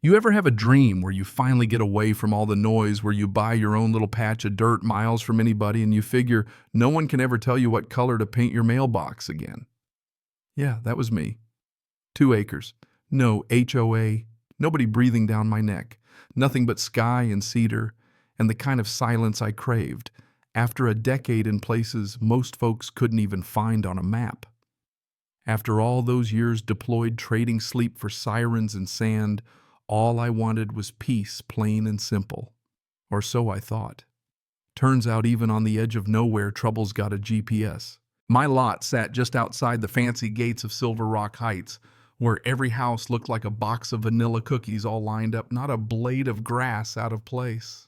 You ever have a dream where you finally get away from all the noise, where you buy your own little patch of dirt miles from anybody and you figure no one can ever tell you what color to paint your mailbox again? Yeah, that was me. 2 acres. No HOA. Nobody breathing down my neck. Nothing but sky and cedar and the kind of silence I craved after a decade in places most folks couldn't even find on a map. After all those years deployed trading sleep for sirens and sand, all I wanted was peace, plain and simple. Or so I thought. Turns out even on the edge of nowhere, trouble's got a GPS. My lot sat just outside the fancy gates of Silver Rock Heights, where every house looked like a box of vanilla cookies all lined up, not a blade of grass out of place.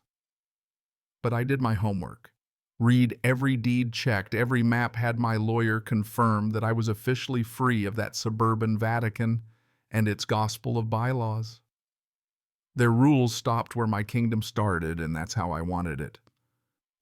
But I did my homework. Read every deed checked, every map had my lawyer confirm that I was officially free of that suburban Vatican and its gospel of bylaws. Their rules stopped where my kingdom started, and that's how I wanted it.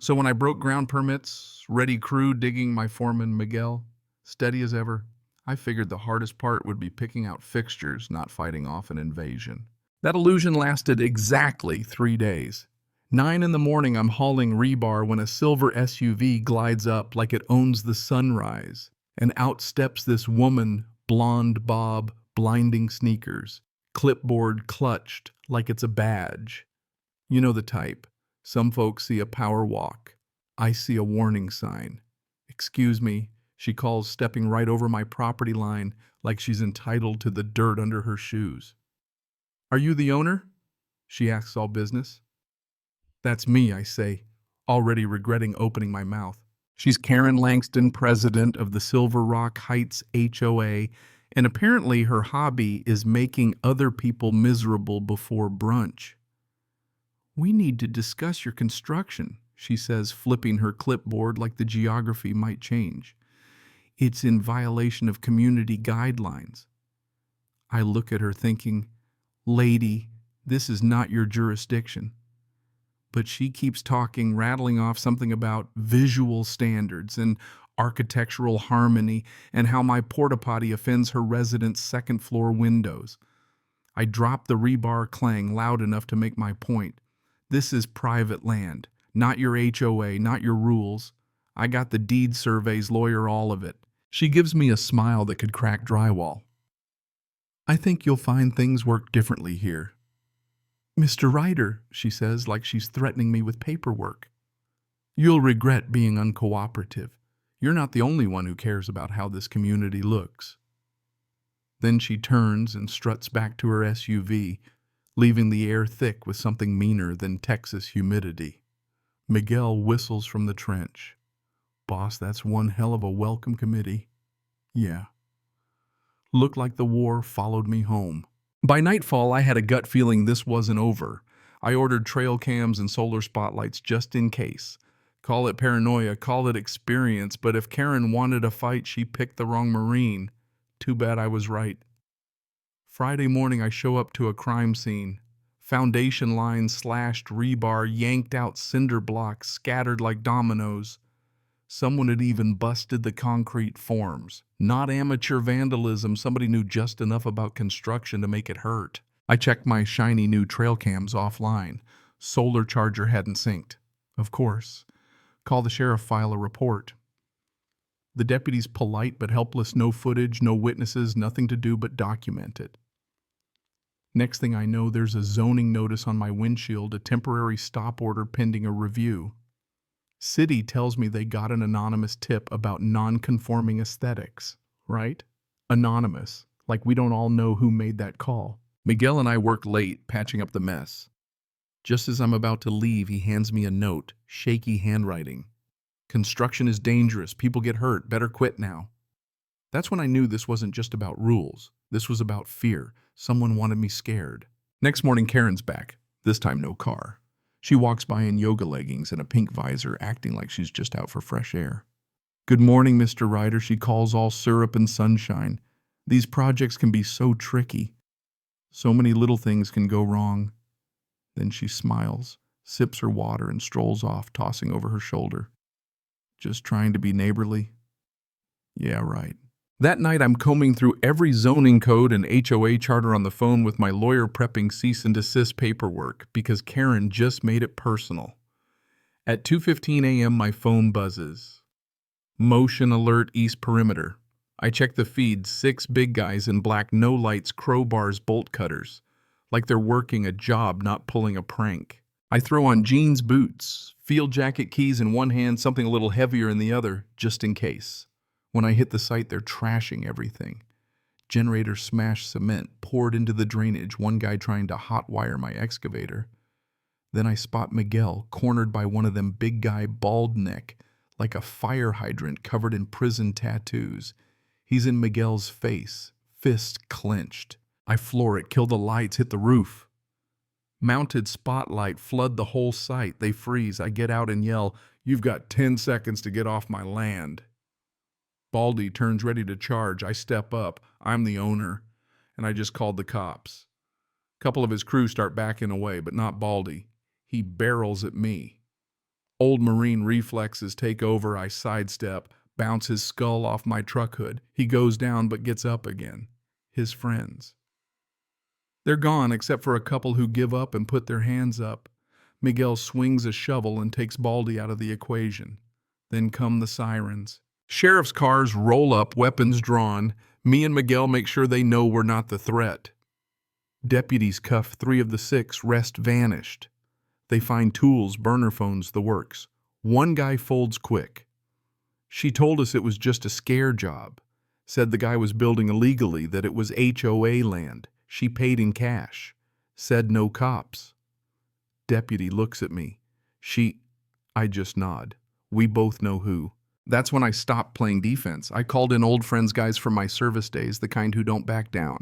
So when I broke ground permits, ready crew digging my foreman Miguel, steady as ever, I figured the hardest part would be picking out fixtures, not fighting off an invasion. That illusion lasted exactly 3 days. 9 in the morning, I'm hauling rebar when a silver SUV glides up like it owns the sunrise, and out steps this woman, blonde bob, blinding sneakers, clipboard clutched like it's a badge. You know the type. Some folks see a power walk. I see a warning sign. Excuse me, she calls, stepping right over my property line like she's entitled to the dirt under her shoes. Are you the owner? She asks, all business. That's me, I say, already regretting opening my mouth. She's Karen Langston, president of the Silver Rock Heights HOA, and apparently her hobby is making other people miserable before brunch. We need to discuss your construction, she says, flipping her clipboard like the geography might change. It's in violation of community guidelines. I look at her thinking, lady, this is not your jurisdiction. But she keeps talking, rattling off something about visual standards and architectural harmony and how my porta potty offends her residents' second-floor windows. I drop the rebar clang loud enough to make my point. This is private land, not your HOA, not your rules. I got the deed survey's lawyer, all of it. She gives me a smile that could crack drywall. I think you'll find things work differently here. Mr. Ryder, she says, like she's threatening me with paperwork. You'll regret being uncooperative. You're not the only one who cares about how this community looks. Then she turns and struts back to her SUV, leaving the air thick with something meaner than Texas humidity. Miguel whistles from the trench. Boss, that's one hell of a welcome committee. Yeah. Looked like the war followed me home. By nightfall, I had a gut feeling this wasn't over. I ordered trail cams and solar spotlights just in case. Call it paranoia, call it experience, but if Karen wanted a fight, she picked the wrong Marine. Too bad I was right. Friday morning, I show up to a crime scene. Foundation lines slashed, rebar yanked out, cinder blocks scattered like dominoes. Someone had even busted the concrete forms. Not amateur vandalism, somebody knew just enough about construction to make it hurt. I checked my shiny new trail cams offline. Solar charger hadn't synced. Of course. Call the sheriff, file a report. The deputy's polite but helpless, no footage, no witnesses, nothing to do but document it. Next thing I know, there's a zoning notice on my windshield, a temporary stop order pending a review. City tells me they got an anonymous tip about non-conforming aesthetics, right? Anonymous, like we don't all know who made that call. Miguel and I work late, patching up the mess. Just as I'm about to leave, he hands me a note, shaky handwriting. Construction is dangerous, people get hurt, better quit now. That's when I knew this wasn't just about rules. This was about fear. Someone wanted me scared. Next morning, Karen's back. This time, no car. She walks by in yoga leggings and a pink visor, acting like she's just out for fresh air. Good morning, Mr. Ryder, she calls, all syrup and sunshine. These projects can be so tricky. So many little things can go wrong. Then she smiles, sips her water, and strolls off, tossing over her shoulder. Just trying to be neighborly? Yeah, right. That night, I'm combing through every zoning code and HOA charter on the phone with my lawyer prepping cease and desist paperwork because Karen just made it personal. At 2:15 a.m., my phone buzzes. Motion alert East Perimeter. I check the feed, 6 big guys in black no lights, crowbars, bolt cutters. Like they're working a job, not pulling a prank. I throw on jeans, boots, field jacket, keys in one hand, something a little heavier in the other, just in case. When I hit the site, they're trashing everything. Generator smashed cement, poured into the drainage, one guy trying to hotwire my excavator. Then I spot Miguel, cornered by one of them big guy bald neck, like a fire hydrant covered in prison tattoos. He's in Miguel's face, fist clenched. I floor it, kill the lights, hit the roof. Mounted spotlight flood the whole site. They freeze. I get out and yell, "You've got 10 seconds to get off my land." Baldy turns ready to charge. I step up. I'm the owner, and I just called the cops. A couple of his crew start backing away, but not Baldy. He barrels at me. Old Marine reflexes take over. I sidestep, bounce his skull off my truck hood. He goes down but gets up again. His friends. They're gone except for a couple who give up and put their hands up. Miguel swings a shovel and takes Baldy out of the equation. Then come the sirens. Sheriff's cars roll up, weapons drawn. Me and Miguel make sure they know we're not the threat. Deputies cuff 3 of the 6, rest vanished. They find tools, burner phones, the works. One guy folds quick. She told us it was just a scare job. Said the guy was building illegally, that it was HOA land. She paid in cash. Said no cops. Deputy looks at me. I just nod. We both know who. That's when I stopped playing defense. I called in old friends guys from my service days, the kind who don't back down.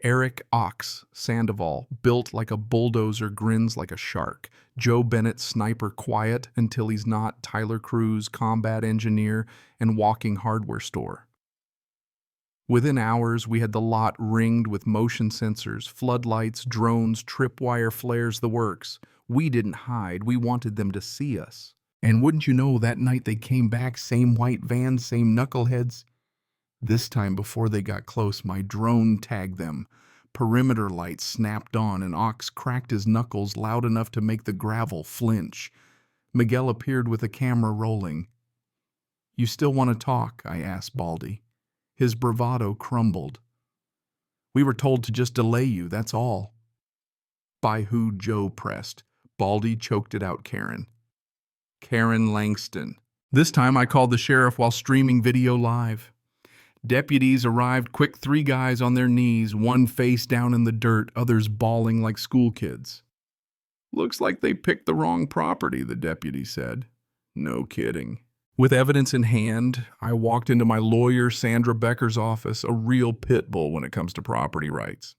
Eric Ox Sandoval, built like a bulldozer, grins like a shark. Joe Bennett, sniper, quiet until he's not. Tyler Cruz, combat engineer and walking hardware store. Within hours, we had the lot ringed with motion sensors, floodlights, drones, tripwire flares, the works. We didn't hide. We wanted them to see us. And wouldn't you know, that night they came back, same white van, same knuckleheads. This time, before they got close, my drone tagged them. Perimeter lights snapped on, and Ox cracked his knuckles loud enough to make the gravel flinch. Miguel appeared with a camera rolling. "You still want to talk?" I asked Baldy. His bravado crumbled. "We were told to just delay you, that's all." "By who?" Joe pressed. Baldy choked it out. Karen Langston. This time I called the sheriff while streaming video live. Deputies arrived quick, 3 guys on their knees, one face down in the dirt, others bawling like school kids. "Looks like they picked the wrong property," the deputy said. No kidding. With evidence in hand, I walked into my lawyer, Sandra Becker's office, a real pit bull when it comes to property rights.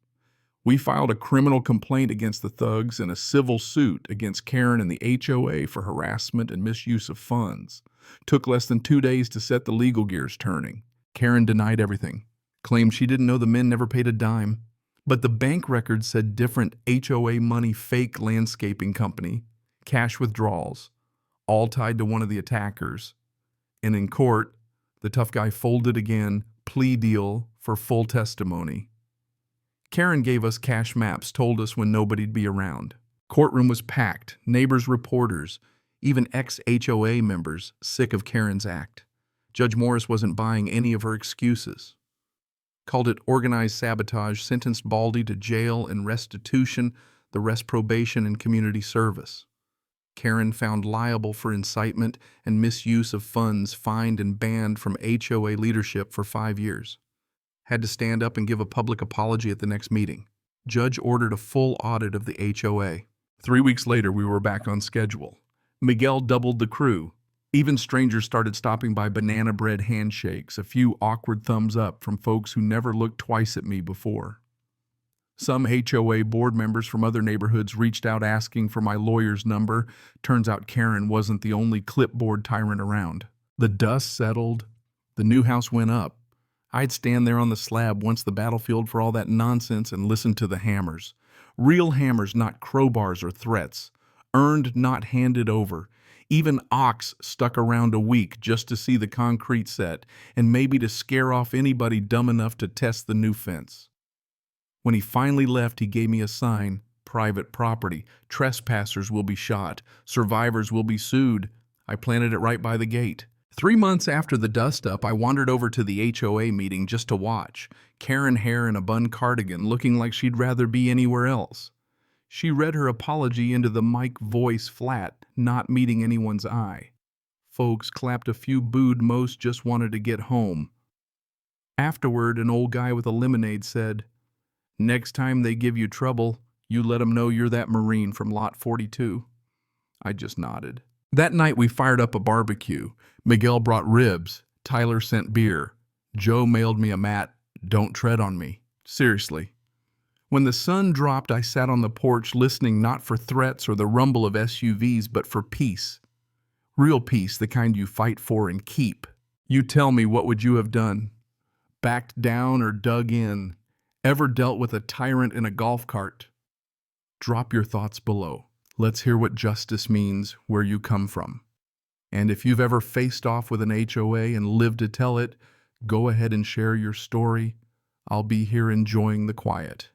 We filed a criminal complaint against the thugs and a civil suit against Karen and the HOA for harassment and misuse of funds. Took less than 2 days to set the legal gears turning. Karen denied everything, claimed she didn't know the men never paid a dime. But the bank records said different. HOA money, fake landscaping company, cash withdrawals, all tied to one of the attackers. And in court, the tough guy folded again, plea deal for full testimony. Karen gave us cash maps, told us when nobody'd be around. Courtroom was packed, neighbors, reporters, even ex-HOA members sick of Karen's act. Judge Morris wasn't buying any of her excuses. Called it organized sabotage, sentenced Baldy to jail and restitution, the rest probation and community service. Karen found liable for incitement and misuse of funds, fined and banned from HOA leadership for 5 years. Had to stand up and give a public apology at the next meeting. Judge ordered a full audit of the HOA. 3 weeks later, we were back on schedule. Miguel doubled the crew. Even strangers started stopping by, banana bread handshakes, a few awkward thumbs up from folks who never looked twice at me before. Some HOA board members from other neighborhoods reached out asking for my lawyer's number. Turns out Karen wasn't the only clipboard tyrant around. The dust settled. The new house went up. I'd stand there on the slab once the battlefield for all that nonsense and listen to the hammers. Real hammers, not crowbars or threats. Earned, not handed over. Even Ox stuck around a week just to see the concrete set and maybe to scare off anybody dumb enough to test the new fence. When he finally left, he gave me a sign: private property. Trespassers will be shot. Survivors will be sued. I planted it right by the gate. 3 months after the dust-up, I wandered over to the HOA meeting just to watch. Karen hair in a bun cardigan, looking like she'd rather be anywhere else. She read her apology into the mic, voice flat, not meeting anyone's eye. Folks clapped, a few booed, most just wanted to get home. Afterward, an old guy with a lemonade said, "Next time they give you trouble, you let 'em know you're that Marine from Lot 42. I just nodded. That night we fired up a barbecue. Miguel brought ribs. Tyler sent beer. Joe mailed me a mat. Don't tread on me. Seriously. When the sun dropped, I sat on the porch listening, not for threats or the rumble of SUVs, but for peace. Real peace, the kind you fight for and keep. You tell me, what would you have done? Backed down or dug in? Ever dealt with a tyrant in a golf cart? Drop your thoughts below. Let's hear what justice means where you come from. And if you've ever faced off with an HOA and lived to tell it, go ahead and share your story. I'll be here enjoying the quiet.